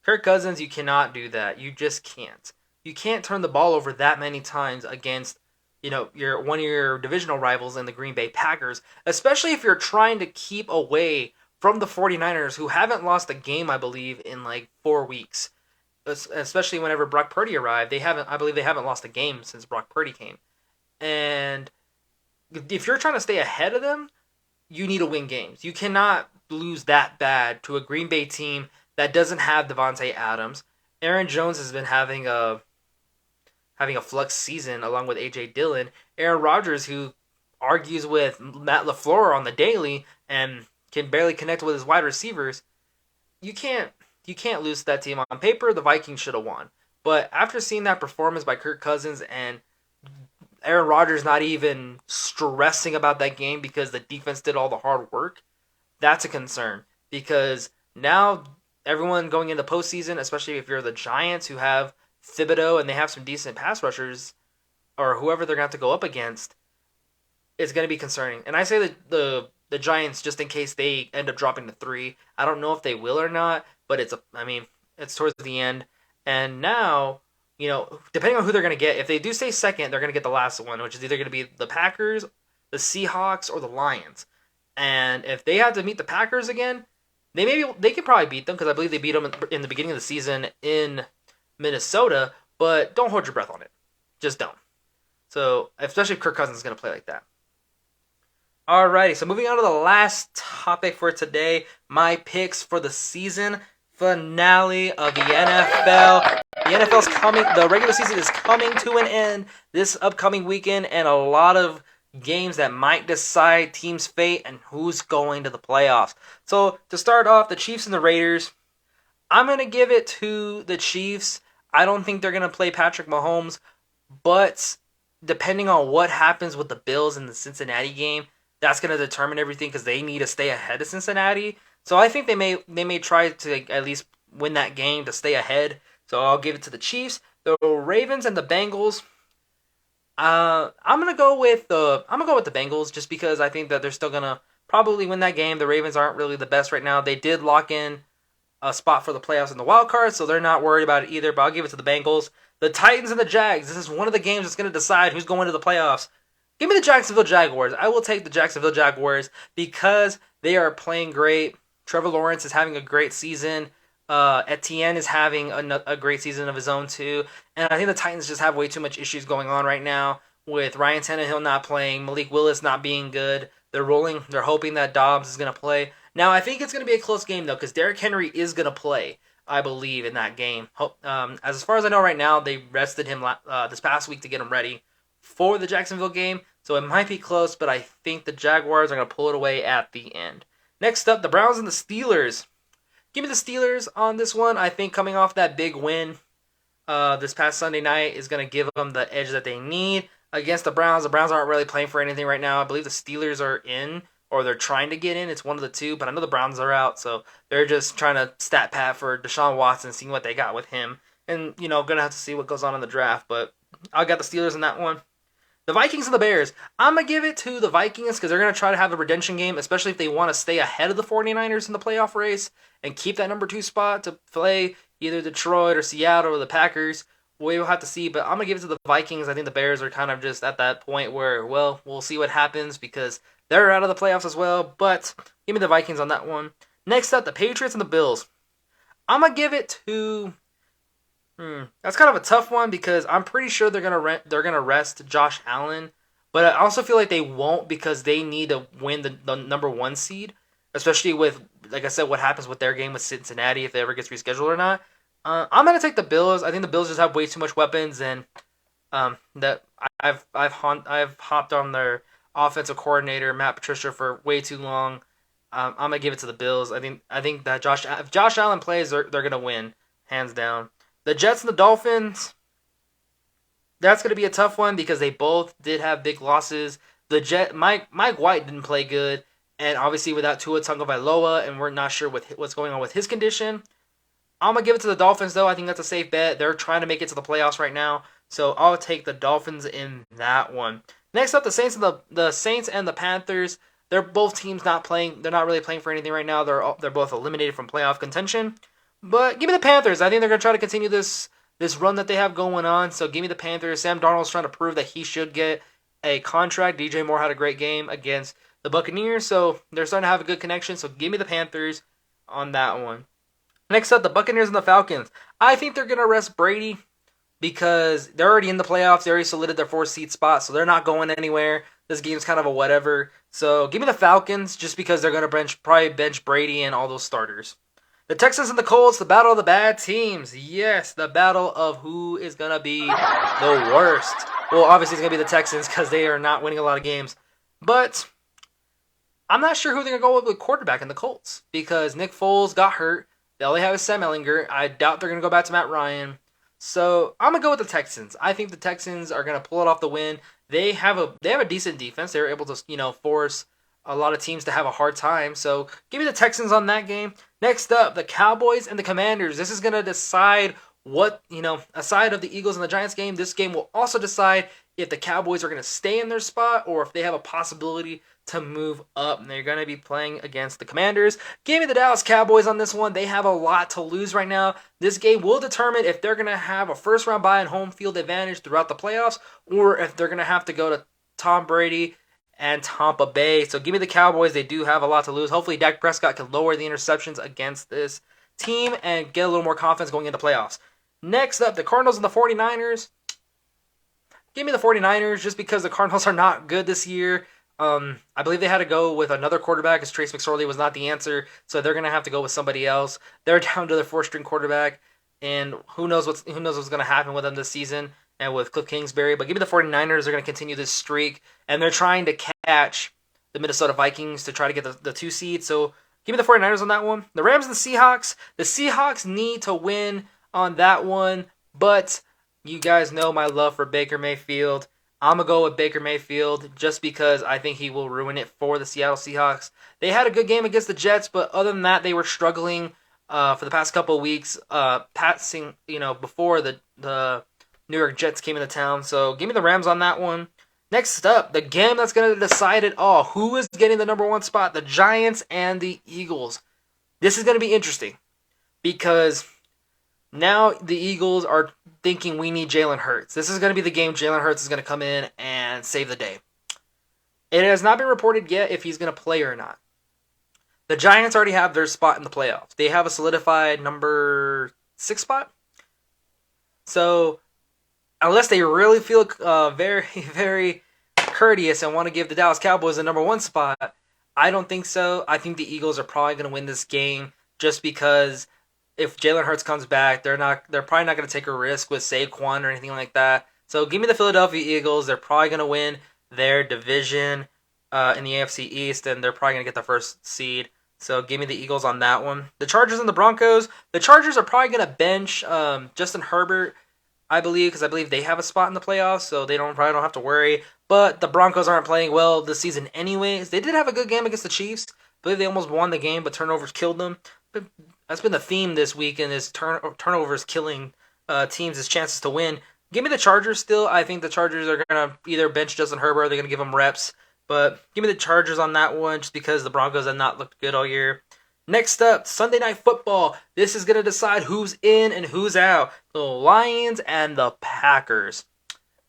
Kirk Cousins, you cannot do that. You just can't. You can't turn the ball over that many times against, one of your divisional rivals in the Green Bay Packers, especially if you're trying to keep away from the 49ers, who haven't lost a game, I believe, in 4 weeks. Especially whenever Brock Purdy arrived. I believe they haven't lost a game since Brock Purdy came. And if you're trying to stay ahead of them, you need to win games. You cannot lose that bad to a Green Bay team that doesn't have Devontae Adams. Aaron Jones has been having a flux season along with A.J. Dillon. Aaron Rodgers, who argues with Matt LaFleur on the daily and can barely connect with his wide receivers. You can't lose to that team. On paper, the Vikings should have won. But after seeing that performance by Kirk Cousins and Aaron Rodgers not even stressing about that game because the defense did all the hard work, that's a concern. Because now everyone going into postseason, especially if you're the Giants, who have Thibodeau and they have some decent pass rushers, or whoever they're going to have to go up against, it's going to be concerning. And I say that the Giants, just in case they end up dropping to 3. I don't know if they will or not, but it's towards the end. And now, depending on who they're going to get, if they do stay second, they're going to get the last one, which is either going to be the Packers, the Seahawks, or the Lions. And if they have to meet the Packers again, they can probably beat them, because I believe they beat them in the beginning of the season in Minnesota, but don't hold your breath on it. Just don't. So, especially if Kirk Cousins is going to play like that. Alrighty, so moving on to the last topic for today, my picks for the season finale of the NFL. The regular season is coming to an end this upcoming weekend, and a lot of games that might decide teams' fate and who's going to the playoffs. So, to start off, the Chiefs and the Raiders, I'm going to give it to the Chiefs. I don't think they're going to play Patrick Mahomes, but depending on what happens with the Bills in the Cincinnati game, that's going to determine everything, because they need to stay ahead of Cincinnati. So I think they may try to at least win that game to stay ahead. So I'll give it to the Chiefs. The Ravens and the Bengals, I'm gonna go with the Bengals, just because I think that they're still gonna probably win that game. The Ravens aren't really the best right now. They did lock in a spot for the playoffs in the wild card, so they're not worried about it either. But I'll give it to the Bengals. The Titans and the Jags. This is one of the games that's gonna decide who's going to the playoffs. Give me the Jacksonville Jaguars. I will take the Jacksonville Jaguars because they are playing great. Trevor Lawrence is having a great season. Etienne is having a great season of his own too. And I think the Titans just have way too much issues going on right now with Ryan Tannehill not playing, Malik Willis not being good. They're hoping that Dobbs is going to play. Now, I think it's going to be a close game though, because Derrick Henry is going to play. I believe, in that game. As far as I know right now, they rested him this past week to get him ready for the Jacksonville game, so it might be close, but I think the Jaguars are going to pull it away at the end. Next up, the Browns and the Steelers. Give me the Steelers on this one. I think coming off that big win this past Sunday night is going to give them the edge that they need against the Browns. The Browns aren't really playing for anything right now. I believe the Steelers are in, or they're trying to get in. It's one of the two, but I know the Browns are out, so they're just trying to stat pat for Deshaun Watson, seeing what they got with him. And, going to have to see what goes on in the draft, but I got the Steelers in that one. The Vikings and the Bears. I'm going to give it to the Vikings because they're going to try to have a redemption game, especially if they want to stay ahead of the 49ers in the playoff race and keep that number 2 spot to play either Detroit or Seattle or the Packers. We will have to see, but I'm going to give it to the Vikings. I think the Bears are kind of just at that point where, well, we'll see what happens because they're out of the playoffs as well, but give me the Vikings on that one. Next up, the Patriots and the Bills. I'm going to give it to... That's kind of a tough one because I'm pretty sure they're gonna rest Josh Allen, but I also feel like they won't because they need to win the number 1 seed, especially with, like I said, what happens with their game with Cincinnati if it ever gets rescheduled or not. I'm gonna take the Bills. I think the Bills just have way too much weapons, and that I've hopped on their offensive coordinator Matt Patricia for way too long. I'm gonna give it to the Bills. I think that if Josh Allen plays, they're gonna win hands down. The Jets and the Dolphins, that's going to be a tough one because they both did have big losses. Mike White didn't play good, and obviously without Tua Tagovailoa, and we're not sure what's going on with his condition. I'm going to give it to the Dolphins, though. I think that's a safe bet. They're trying to make it to the playoffs right now, so I'll take the Dolphins in that one. Next up, the Saints and the Panthers. They're both teams not playing. They're not really playing for anything right now. They're both eliminated from playoff contention. But give me the Panthers. I think they're going to try to continue this run that they have going on. So give me the Panthers. Sam Darnold's trying to prove that he should get a contract. DJ Moore had a great game against the Buccaneers, so they're starting to have a good connection. So give me the Panthers on that one. Next up, the Buccaneers and the Falcons. I think they're going to rest Brady because they're already in the playoffs. They already solidified their 4th seed spot, so they're not going anywhere. This game's kind of a whatever. So give me the Falcons just because they're going to probably bench Brady and all those starters. The Texans and the Colts, the battle of the bad teams. Yes, the battle of who is going to be the worst. Well, obviously it's going to be the Texans because they are not winning a lot of games. But I'm not sure who they're going to go with quarterback in the Colts because Nick Foles got hurt. They only have Sam Ehlinger. I doubt they're going to go back to Matt Ryan. So I'm going to go with the Texans. I think the Texans are going to pull it off the win. They have a decent defense. They were able to, force a lot of teams to have a hard time. So give me the Texans on that game. Next up, the Cowboys and the Commanders. This is going to decide what, aside of the Eagles and the Giants game, this game will also decide if the Cowboys are going to stay in their spot or if they have a possibility to move up. And they're going to be playing against the Commanders. Give me the Dallas Cowboys on this one. They have a lot to lose right now. This game will determine if they're going to have a first-round bye and home field advantage throughout the playoffs or if they're going to have to go to Tom Brady and Tampa Bay. So give me the Cowboys. They do have a lot to lose. Hopefully Dak Prescott can lower the interceptions against this team and get a little more confidence going into playoffs. Next up, the Cardinals and the 49ers. Give me the 49ers just because the Cardinals are not good this year. I believe they had to go with another quarterback as Trace McSorley was not the answer, so they're going to have to go with somebody else. They're down to their 4th-string quarterback, and who knows what's going to happen with them this season and with Cliff Kingsbury. But give me the 49ers. They're going to continue this streak, and they're trying to catch the Minnesota Vikings to try to get the 2 seed. So give me the 49ers on that one. The Rams and the Seahawks. The Seahawks need to win on that one, but you guys know my love for Baker Mayfield. I'm going to go with Baker Mayfield just because I think he will ruin it for the Seattle Seahawks. They had a good game against the Jets, but other than that, they were struggling for the past couple of weeks, passing, before the New York Jets came into town. So give me the Rams on that one. Next up, the game that's going to decide it all. Who is getting the number 1 spot? The Giants and the Eagles. This is going to be interesting because now the Eagles are thinking we need Jalen Hurts. This is going to be the game Jalen Hurts is going to come in and save the day. It has not been reported yet if he's going to play or not. The Giants already have their spot in the playoffs. They have a solidified number 6 spot. So unless they really feel very, very courteous and want to give the Dallas Cowboys the number 1 spot, I don't think so. I think the Eagles are probably going to win this game just because if Jalen Hurts comes back, they're probably not going to take a risk with Saquon or anything like that. So give me the Philadelphia Eagles. They're probably going to win their division in the AFC East, and they're probably going to get the first seed. So give me the Eagles on that one. The Chargers and the Broncos. The Chargers are probably going to bench Justin Herbert, I believe, because I believe they have a spot in the playoffs, so they probably don't have to worry. But the Broncos aren't playing well this season anyways. They did have a good game against the Chiefs. I believe they almost won the game, but turnovers killed them. But that's been the theme this weekend is turnovers killing teams' chances to win. Give me the Chargers still. I think the Chargers are going to either bench Justin Herbert or they're going to give him reps. But give me the Chargers on that one just because the Broncos have not looked good all year. Next up, Sunday Night Football. This is going to decide who's in and who's out. The Lions and the Packers.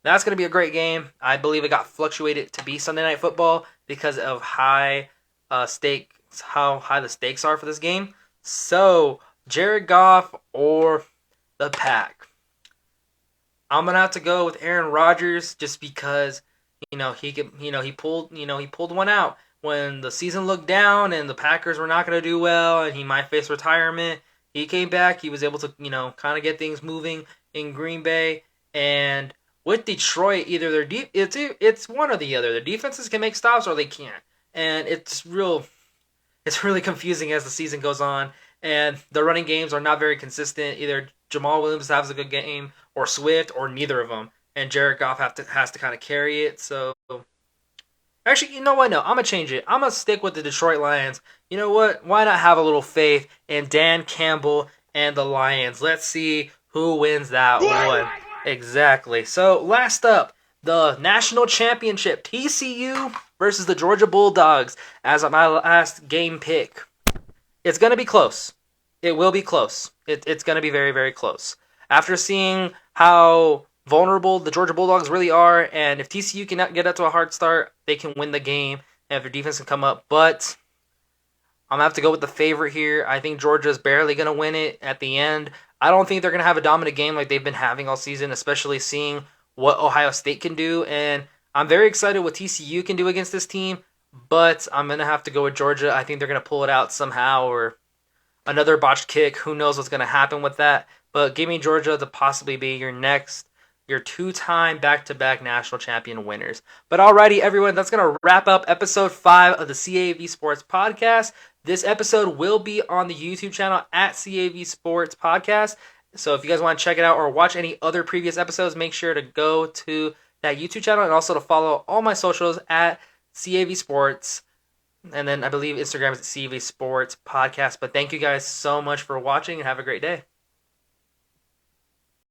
That's going to be a great game. I believe it got fluctuated to be Sunday Night Football because of how high the stakes are for this game. So, Jared Goff or the Pack. I'm gonna have to go with Aaron Rodgers just because he pulled one out when the season looked down and the Packers were not gonna do well and he might face retirement. He came back. He was able to kind of get things moving in Green Bay, and with Detroit, either it's one or the other. Their defenses can make stops or they can't, and it's really confusing as the season goes on. And the running games are not very consistent. Either Jamal Williams has a good game, or Swift, or neither of them. And Jared Goff has to kind of carry it. So, actually, you know what? No, I'm going to change it. I'm going to stick with the Detroit Lions. You know what? Why not have a little faith in Dan Campbell and the Lions? Let's see who wins that one. Exactly. So, last up, the national championship, TCU versus the Georgia Bulldogs as my last game pick. It's going to be close. It will be close. It's going to be very, very close. After seeing how vulnerable the Georgia Bulldogs really are, and if TCU cannot get up to a hard start, they can win the game, and if their defense can come up. But I'm going to have to go with the favorite here. I think Georgia's barely going to win it at the end. I don't think they're going to have a dominant game like they've been having all season, especially seeing what Ohio State can do. And I'm very excited what TCU can do against this team. But I'm going to have to go with Georgia. I think they're going to pull it out somehow, or another botched kick. Who knows what's going to happen with that. But give me Georgia to possibly be your two-time back-to-back national champion winners. But alrighty, everyone, that's going to wrap up episode 5 of the CAV Sports Podcast. This episode will be on the YouTube channel at CAV Sports Podcast. So if you guys want to check it out or watch any other previous episodes, make sure to go to that YouTube channel and also to follow all my socials at CAV Sports, and then I believe Instagram is CAV Sports Podcast. But thank you guys so much for watching and have a great day.